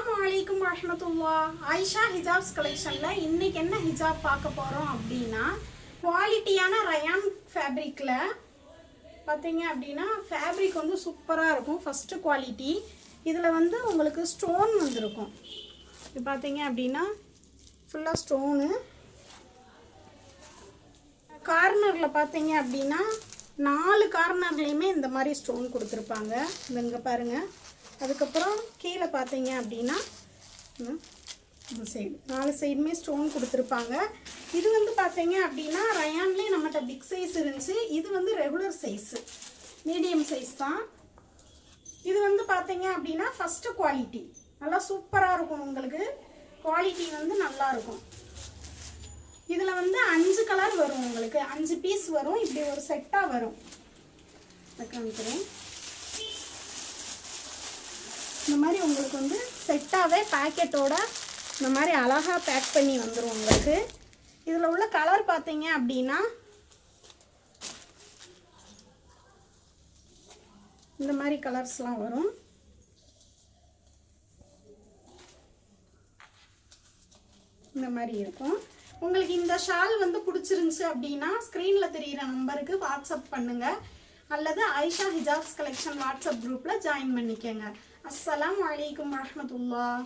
அஸ்ஸலாமு அலைக்கும் வரஹ்மத்துல்லாஹ். ஆயிஷா ஹிஜாப்ஸ் கலெக்ஷனில் இன்றைக்கி என்ன ஹிஜாப் பார்க்க போகிறோம் அப்படின்னா, குவாலிட்டியான ரயான் ஃபேப்ரிக்கில் பார்த்தீங்க அப்படின்னா ஃபேப்ரிக் வந்து சூப்பராக இருக்கும். First quality. இதில் வந்து உங்களுக்கு ஸ்டோன் வந்துருக்கும். இது பார்த்தீங்க அப்படின்னா ஃபுல்லாக ஸ்டோனு. கார்னரில் பார்த்தீங்க அப்படின்னா 4 கார்னர்லேயுமே இந்த மாதிரி ஸ்டோன் கொடுத்துருப்பாங்க. இங்கே பாருங்கள். அதுக்கப்புறம் கீழே பார்த்தீங்க அப்படின்னா இந்த சைடு 4 சைடுமே ஸ்டோன் கொடுத்துருப்பாங்க. இது வந்து பார்த்தீங்க அப்படின்னா ரயான்லேயே நம்மகிட்ட பிக் சைஸ் இருந்துச்சு. இது வந்து ரெகுலர் சைஸு, மீடியம் சைஸ் தான். இது வந்து பார்த்தீங்க அப்படின்னா ஃபஸ்ட்டு குவாலிட்டி நல்லா சூப்பராக இருக்கும். உங்களுக்கு குவாலிட்டி வந்து நல்லாயிருக்கும். இதில் வந்து 5 கலர் வரும். உங்களுக்கு 5 பீஸ் வரும். இப்படி ஒரு செட்டாக வரும். காமிக்கிறேன். இந்த மாதிரி உங்களுக்கு வந்து செட்டாகவே பேக்கெட்டோட இந்த மாதிரி அழகாக பேக் பண்ணி வந்துடும் உங்களுக்கு. இதில் உள்ள கலர் பார்த்தீங்க அப்படின்னா இந்த மாதிரி கலர்ஸ்லாம் வரும். இந்த மாதிரி இருக்கும். உங்களுக்கு இந்த ஷால் வந்து பிடிச்சிருந்துச்சு அப்படின்னா ஸ்க்ரீனில் தெரிகிற நம்பருக்கு வாட்ஸ்அப் பண்ணுங்கள், அல்லது ஆயிஷா ஹிஜாப்ஸ் கலெக்ஷன் வாட்ஸ்அப் குரூப்பில் ஜாயின் பண்ணிக்கோங்க. அஸ்ஸலாமு அலைக்கும் வரஹ்மத்துல்லாஹ்.